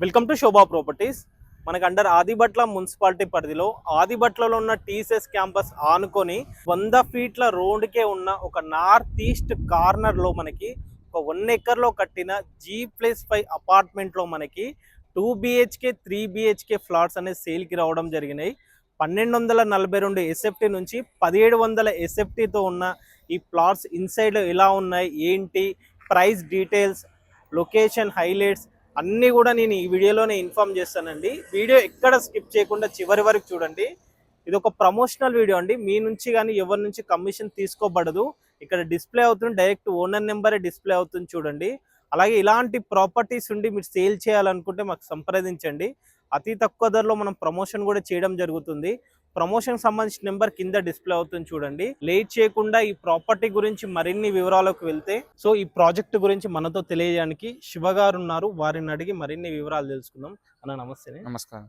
Welcome to Shobha properties. మనకు under Adibatla municipality పరిధిలో ఆదిబట్లలో ఉన్న టీసీఎస్ క్యాంపస్ ఆనుకొని 100 ఫీట్ల రోడ్కే ఉన్న ఒక నార్త్ ఈస్ట్ కార్నర్లో మనకి ఒక 1 ఎకర్లో కట్టిన G+5 అపార్ట్మెంట్లో మనకి 2 BHK 3 BHK ఫ్లాట్స్ అనేది సేల్కి రావడం జరిగినాయి. 1242 ఎస్ఎఫ్టీ నుంచి 1700 ఎస్ఎఫ్టీతో ఉన్న ఈ ప్లాట్స్ ఇన్సైడ్ ఎలా ఉన్నాయి, ఏంటి, ప్రైస్ డీటెయిల్స్, లొకేషన్ హైలైట్స్ అన్నీ కూడా నేను ఈ వీడియోలోనే ఇన్ఫార్మ్ చేస్తానండి. వీడియో ఎక్కడ స్కిప్ చేయకుండా చివరి వరకు చూడండి. ఇది ఒక ప్రమోషనల్ వీడియో అండి. మీ నుంచి కానీ ఎవరి నుంచి కమిషన్ తీసుకోబడదు. ఇక్కడ డిస్ప్లే అవుతుంది, డైరెక్ట్ ఓనర్ నెంబరే డిస్ప్లే అవుతుంది చూడండి. అలాగే ఇలాంటి ప్రాపర్టీస్ ఉండి మీరు సేల్ చేయాలనుకుంటే మాకు సంప్రదించండి. అతి తక్కువ ధరలో మనం ప్రమోషన్ కూడా చేయడం జరుగుతుంది. ప్రమోషన్ సంబంధించిన నెంబర్ కింద డిస్ప్లే అవుతుంది చూడండి. లేట్ చేయకుండా ఈ ప్రాపర్టీ గురించి మరిన్ని వివరాలకు వెళ్తే, సో ఈ ప్రాజెక్ట్ గురించి మనతో తెలియజేయడానికి శివ గారు ఉన్నారు. వారిని అడిగి మరిన్ని వివరాలు తెలుసుకుందాం. అన్న నమస్తే. నమస్కారం.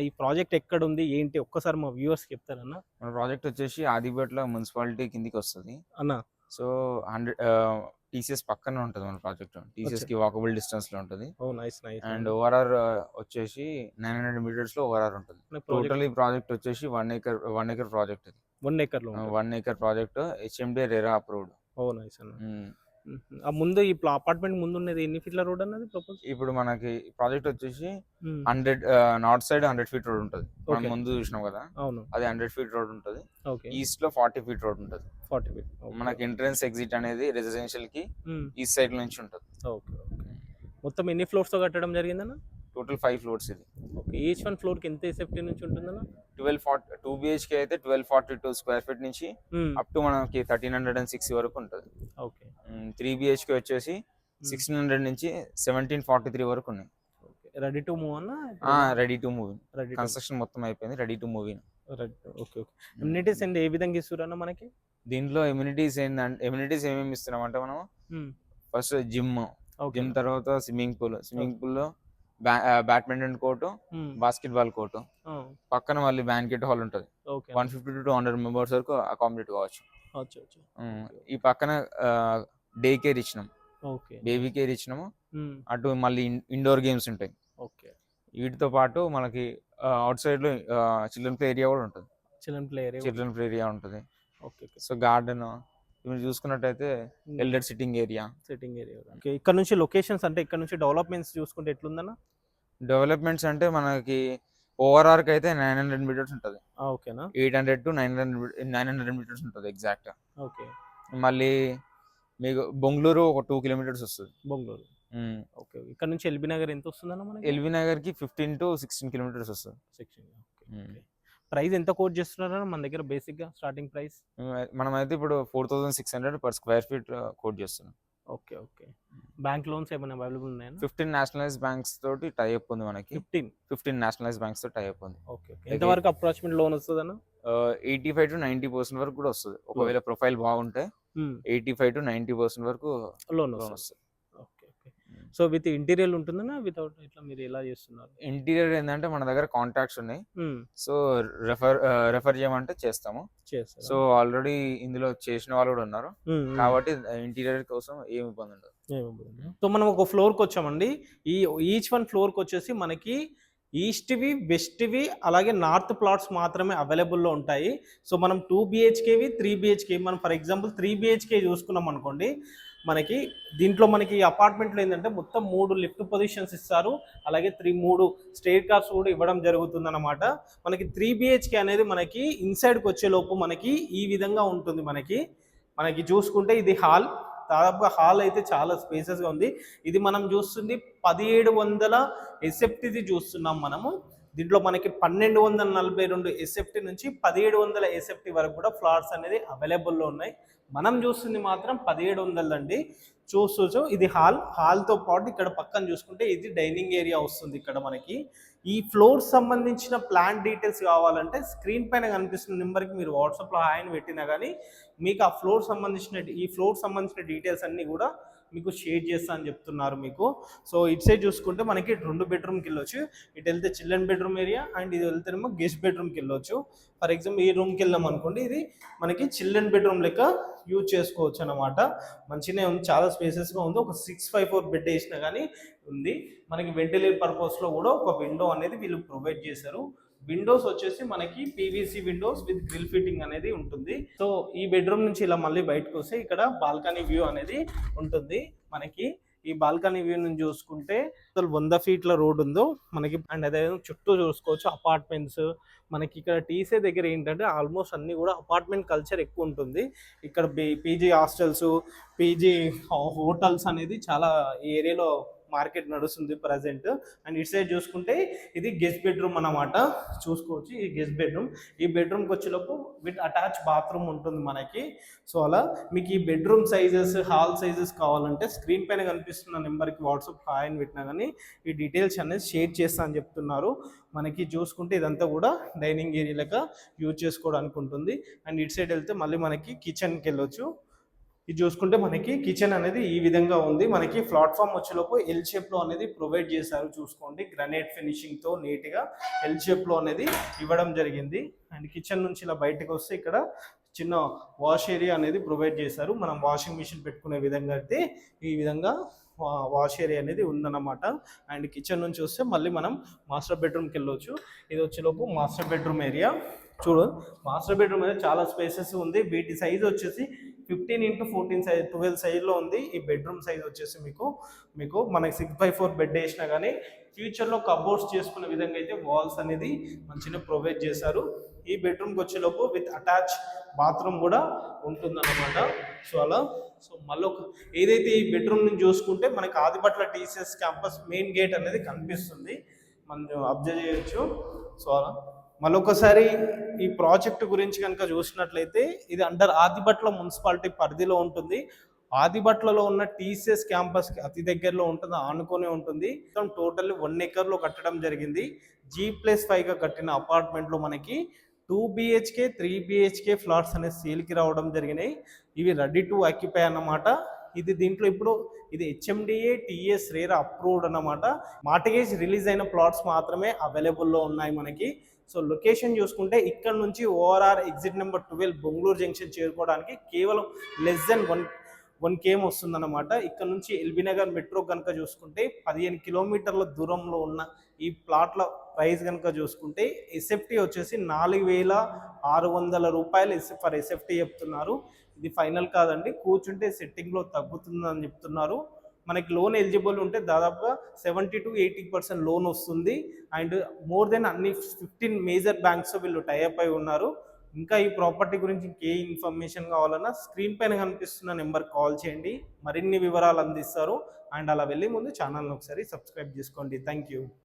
ఈ ప్రాజెక్ట్ ఎక్కడ ఉంది, ఏంటి ఒక్కసారి మా వ్యూవర్స్ చెప్తారన్న? మన ప్రాజెక్ట్ వచ్చేసి ఆదిబట్ల మున్సిపాలిటీ కిందికి వస్తుంది అన్న. సో 100 టీసీఎస్ పక్కన ఉంటుంది మన ప్రాజెక్ట్. టీసీఎస్ కి వాకబుల్ డిస్టెన్స్ లో ఉంటుంది. అండ్ ఓఆర్ఆర్ వచ్చేసి 900 మీటర్స్ లో ఓఆర్ఆర్ ఉంటుంది. టోటల్ ఈ ప్రాజెక్ట్ వచ్చేసి 1 acre project. 1 acre project HMD RERA approved. ఆ ముందు ఈ అపార్ట్మెంట్ ముందు ఉన్నది ఎన్ని ఫీట్ల రోడ్ అన్నది ప్రపోజ్? ఇప్పుడు మనకి ప్రాజెక్ట్ వచ్చేసి 100 నార్త్ సైడ్ 100 ఫీట్ రోడ్ ఉంటుంది. మనం ముందు చూసినాం కదా, అది 100 ఫీట్ రోడ్ ఉంటుంది. ఈస్ట్ లో 40 ఫీట్ రోడ్ ఉంటుంది. 40 ఫీట్ మనకి ఎంట్రన్స్ ఎగ్జిట్ అనేది రెసిడెన్షియల్ కి ఈస్ట్ సైడ్ నుంచి ఉంటుంది. మొత్తం ఎన్ని ఫ్లోర్స్ తో కట్టడం జరిగిందన్న? టోటల్ 5 ఫ్లోర్స్ ఇది. ఈచ్ వన్ ఫ్లోర్ కి ఎంత సేఫ్టీ నుంచి ఉంటుందన్న? 2 BHK అయితే 1242 స్క్వేర్ ఫీట్ నుంచి అప్ టు మనకి 1360 వరకు ఉంటుంది. 3 BHK వచ్చేసి 1600 నుంచి 1743 వరకు ఉన్నాయి. రెడీ టు మూవ్ అన్న? Ready to move. కన్స్ట్రక్షన్ మొత్తం అయిపోయింది, రెడీ టు మూవ్. ఎమ్యూనిటీస్ ఏ విధంగా ఇస్తున్నారన్న మనకి దీంట్లో? ఎమ్యూనిటీస్ ఏమేమి ఇస్తున్నాం అంటే, మనం ఫస్ట్ జిమ్ తర్వాత స్విమ్మింగ్ పూల్ లో బ్యాడ్మింటన్ కోర్టు, బాస్కెట్బాల్ కోర్టు, పక్కన మళ్ళీ బ్యాంకెట్ హాల్ ఉంటుంది. 150 to 200 మెంబర్స్ వరకు అకామిడేట్ కావచ్చు. ఈ పక్కన డే కేర్ ఇచ్చినాం, బేబీ కేర్ ఇచ్చినాము. అటు మళ్ళీ ఇండోర్ గేమ్స్ ఉంటాయి. వీటితో పాటు మనకి అవుట్ సైడ్ లో చిల్డ్రన్ ప్లే ఏరియా కూడా ఉంటుంది. చిల్డ్రన్ ప్లే ఏరియా ఉంటుంది. సో గార్డెన్ మీరు చూసుకున్నట్టయితే ఎల్డర్ సిట్టింగ్ ఏరియా. ఇక్కడ నుంచి లొకేషన్స్ అంటే ఇక్కడ నుంచి డెవలప్మెంట్స్ చూసుకుంటే ఎట్లుందన్న? డెవలప్మెంట్స్ అంటే మనకి ఓవరాల్ కి అయితే 900 మీటర్స్ ఉంటుంది. 800 to 900 మీటర్స్ ఉంటుంది ఎగ్జాక్ట్. మళ్ళీ మీకు బొంగళూరు ఒక 2 కిలోమీటర్స్ వస్తుంది. బొంగళూరు ఇక్కడ నుంచి ఎల్బీ నగర్ ఎంత వస్తుందన్న మనకి? ఎల్బీ నగర్ కి 15 to 16 కిలోమీటర్స్ వస్తుంది. ప్రైస్ ఎంత కోట్ చేస్తున్నారన్న మన దగ్గర? బేసిక్ గా స్టార్టింగ్ ప్రైస్ మనం అయితే ఇప్పుడు 4600 పర్ స్క్వేర్ ఫీట్ కోట్ చేస్తున్నాం. బ్యాంక్ లోన్స్ ఏమైనా అవైలబుల్ ఉన్నాయా? 15 నేషనలైజ్ బ్యాంక్స్ తోటి టైఅప్ ఉంది మనకి. 15 నేషనలైజ్ బ్యాంక్స్ తో టైఅప్ ఉంది. ఎంత వరకు అప్రాక్సిమేట్ లోన్ వస్తుంది అన్న? 85 to 90% వరకు కూడా వస్తుంది. ఒకవేళ ప్రొఫైల్ బాగుంటే 85 to 90% వరకు లోన్ వస్తుంది. సో విత్ ఇంటీరియర్ ఉంటుందన్నా వితౌట్ ఇట్లా మీరు ఎలా చేస్తున్నారు? ఇంటీరియర్ ఏంటంటే మన దగ్గర కాంటాక్ట్స్ ఉన్నాయి. సో రెఫర్ చేయమంటే చేస్తాము. సో ఆల్రెడీ ఇందులో చేసిన వాళ్ళు కూడా ఉన్నారు కాబట్టి ఇంటీరియర్ కోసం ఏమి ఇబ్బంది ఉండదు. సో మనం ఒక ఫ్లోర్ కి వచ్చామండి. ఈచ్ వన్ ఫ్లోర్ కి వచ్చేసి మనకి ఈస్ట్వి, వెస్ట్వి, అలాగే నార్త్ ప్లాట్స్ మాత్రమే అవైలబుల్లో ఉంటాయి. సో మనం 2 BHKవి 3 BHK, మనం ఫర్ ఎగ్జాంపుల్ 3 BHK చూసుకున్నాం అనుకోండి, మనకి దీంట్లో మనకి అపార్ట్మెంట్లో ఏంటంటే మొత్తం 3 లిఫ్ట్ పొజిషన్స్ ఇస్తారు. అలాగే 3 స్టేర్ కార్స్ కూడా ఇవ్వడం జరుగుతుంది అన్నమాట. మనకి 3 BHK అనేది మనకి ఇన్సైడ్కి వచ్చేలోపు మనకి ఈ విధంగా ఉంటుంది. మనకి చూసుకుంటే ఇది హాల్. దాదాపుగా హాల్ అయితే చాలా స్పేసెస్గా ఉంది. ఇది మనం చూస్తుంది 1700 ఎస్ఎఫ్టీది చూస్తున్నాం మనము. దీంట్లో మనకి 1242 ఎస్ఎఫ్టీ నుంచి 1700 ఎస్ఎఫ్టీ వరకు కూడా ఫ్లాట్స్ అనేది అవైలబుల్లో ఉన్నాయి. మనం చూస్తుంది మాత్రం 1700 అండి. చూస్తూ ఇది హాల్తో పాటు ఇక్కడ పక్కన చూసుకుంటే ఇది డైనింగ్ ఏరియా వస్తుంది. ఇక్కడ మనకి ఈ ఫ్లోర్ సంబంధించిన ప్లాన్ డీటెయిల్స్ కావాలంటే స్క్రీన్ పైన కనిపిస్తున్న నెంబర్కి మీరు వాట్సాప్లో హాయ్ అని పెట్టినా కానీ మీకు ఆ ఫ్లోర్ సంబంధించిన డీటెయిల్స్ అన్నీ కూడా మీకు షేర్ చేస్తా అని చెప్తున్నారు మీకు. సో ఇటు సైడ్ చూసుకుంటే మనకి 2 బెడ్రూమ్కి వెళ్ళొచ్చు. ఇటు వెళ్తే చిల్డ్రన్ బెడ్రూమ్ ఏరియా అండ్ ఇది వెళ్తేనేమో గెస్ట్ బెడ్రూమ్కి వెళ్ళొచ్చు. ఫర్ ఎగ్జాంపుల్ ఈ రూమ్కి వెళ్ళాం అనుకోండి, ఇది మనకి చిల్డ్రన్ బెడ్రూమ్ లెక్క యూజ్ చేసుకోవచ్చు అనమాట. మంచిగానే ఉంది, చాలా స్పేసెస్గా ఉంది. ఒక 6x4 బెడ్ వేసినా కానీ ఉంది. మనకి వెంటిలేషన్ పర్పస్లో కూడా ఒక విండో అనేది వీళ్ళు ప్రొవైడ్ చేశారు. విండోస్ వచ్చేసి మనకి PVC windows with grill fitting అనేది ఉంటుంది. సో ఈ బెడ్రూమ్ నుంచి ఇలా మళ్ళీ బయటకు వస్తే ఇక్కడ బాల్కనీ వ్యూ అనేది ఉంటుంది మనకి. ఈ బాల్కనీ వ్యూ నుంచి చూసుకుంటే 100 ఫీట్ల రోడ్ ఉందో మనకి, అండ్ అదే చుట్టూ చూసుకోవచ్చు అపార్ట్మెంట్స్. మనకి ఇక్కడ టీసే దగ్గర ఏంటంటే ఆల్మోస్ట్ అన్ని కూడా అపార్ట్మెంట్ కల్చర్ ఎక్కువ ఉంటుంది. ఇక్కడ పీజీ హాస్టల్స్, పీజీ హోటల్స్ అనేది చాలా ఏరియాలో మార్కెట్ నడుస్తుంది ప్రజెంట్. అండ్ ఇటు సైడ్ చూసుకుంటే ఇది గెస్ట్ బెడ్రూమ్ అన్నమాట, చూసుకోవచ్చు. ఈ గెస్ట్ బెడ్రూమ్, ఈ బెడ్రూమ్కి వచ్చేలోపు విత్ అటాచ్ బాత్రూమ్ ఉంటుంది మనకి. సో అలా మీకు ఈ బెడ్రూమ్ సైజెస్, హాల్ సైజెస్ కావాలంటే స్క్రీన్ పైన కనిపిస్తున్న నెంబర్కి వాట్సాప్ హాయ్ అని పెట్టినా కానీ ఈ డీటెయిల్స్ అనేది షేర్ చేస్తా అని చెప్తున్నారు. మనకి చూసుకుంటే ఇదంతా కూడా డైనింగ్ ఏరియా లెక్క యూజ్ చేసుకోవడానికి ఉంటుంది. అండ్ ఇటు సైడ్ వెళ్తే మళ్ళీ మనకి కిచెన్కి వెళ్ళొచ్చు. ఇది చూసుకుంటే మనకి కిచెన్ అనేది ఈ విధంగా ఉంది. మనకి ప్లాట్ఫామ్ వచ్చేలోపు ఎల్ షేప్లో అనేది ప్రొవైడ్ చేశారు. చూసుకోండి, గ్రానైట్ ఫినిషింగ్తో నీట్గా ఎల్ షేప్లో అనేది ఇవ్వడం జరిగింది. అండ్ కిచెన్ నుంచి ఇలా బయటకు వస్తే ఇక్కడ చిన్న వాష్ ఏరియా అనేది ప్రొవైడ్ చేశారు. మనం వాషింగ్ మిషన్ పెట్టుకునే విధంగా అయితే ఈ విధంగా వాష్ ఏరియా అనేది ఉందన్నమాట. అండ్ కిచెన్ నుంచి వస్తే మళ్ళీ మనం మాస్టర్ బెడ్రూమ్కి వెళ్ళొచ్చు. ఇది వచ్చేలోపు మాస్టర్ బెడ్రూమ్ ఏరియా. చూడు, మాస్టర్ బెడ్రూమ్ అనేది చాలా స్పేసెస్ ఉంది. వీటి సైజ్ వచ్చేసి 15x14 సైజ్ 12 సైజ్లో ఉంది. ఈ బెడ్రూమ్ సైజ్ వచ్చేసి మీకు మనకి 6x4 బెడ్ వేసినా కానీ ఫ్యూచర్లో కబోర్డ్స్ చేసుకునే విధంగా అయితే వాల్స్ అనేది మంచిగా ప్రొవైడ్ చేశారు. ఈ బెడ్రూమ్కి వచ్చేలోపు విత్ అటాచ్ బాత్రూమ్ కూడా ఉంటుందన్నమాట. సో అలా మళ్ళీ ఏదైతే ఈ బెడ్రూమ్ నుంచి చూసుకుంటే మనకి Adibatla TCS campus main gate అనేది కనిపిస్తుంది, మనం అబ్జర్వ్ చేయొచ్చు. సో అలా మరొకసారి ఈ ప్రాజెక్టు గురించి కనుక చూసినట్లయితే ఇది అండర్ ఆదిబట్ల మున్సిపాలిటీ పరిధిలో ఉంటుంది. ఆదిబట్లలో ఉన్న టీసీఎస్ క్యాంపస్కి అతి దగ్గరలో ఉంటుంది, ఆనుకొని ఉంటుంది. టోటల్లీ 1 ఎకర్లో కట్టడం జరిగింది. G+5గా కట్టిన అపార్ట్మెంట్లో మనకి 2 BHK 3 BHK ఫ్లాట్స్ అనేది సేల్కి రావడం జరిగినాయి. ఇవి రెడీ టు ఆక్యుపై అన్నమాట. దీంట్లో ఇప్పుడు ఇది HMDA TS రేరా అప్రూవ్డ్ అన్నమాట. మార్టిగేజ్ రిలీజ్ అయిన ప్లాట్స్ మాత్రమే అవైలబుల్లో ఉన్నాయి మనకి. సో లొకేషన్ చూసుకుంటే ఇక్కడ నుంచి ORR exit number 12 Bengaluru junction చేరుకోవడానికి కేవలం లెస్ దెన్ 1 km వస్తుందన్నమాట. ఇక్కడ నుంచి ఎల్బీ నగర్ మెట్రో కనుక చూసుకుంటే 15 కిలోమీటర్ల దూరంలో ఉన్న ఈ ప్లాట్ల ప్రైస్ కనుక చూసుకుంటే ఎస్ఎఫ్టీ వచ్చేసి 4,600 రూపాయలు ఫర్ ఎస్ఎఫ్టీ చెప్తున్నారు. ఇది ఫైనల్ కాదండి, కూర్చుంటే సెట్టింగ్లో తగ్గుతుందని చెప్తున్నారు. మనకి లోన్ ఎలిజిబుల్ ఉంటే దాదాపుగా 70 to 80% లోన్ వస్తుంది. అండ్ మోర్ దెన్ అన్ని 15 మేజర్ బ్యాంక్స్ వీళ్ళు టైఅప్ అయి ఉన్నారు. ఇంకా ఈ ప్రాపర్టీ గురించి ఇంకే ఇన్ఫర్మేషన్ కావాలన్నా స్క్రీన్ పైన కనిపిస్తున్న నెంబర్ కాల్ చేయండి, మరిన్ని వివరాలు అందిస్తారు. అండ్ అలా వెళ్ళే ముందు ఛానల్ని ఒకసారి సబ్స్క్రైబ్ చేసుకోండి. Thank you.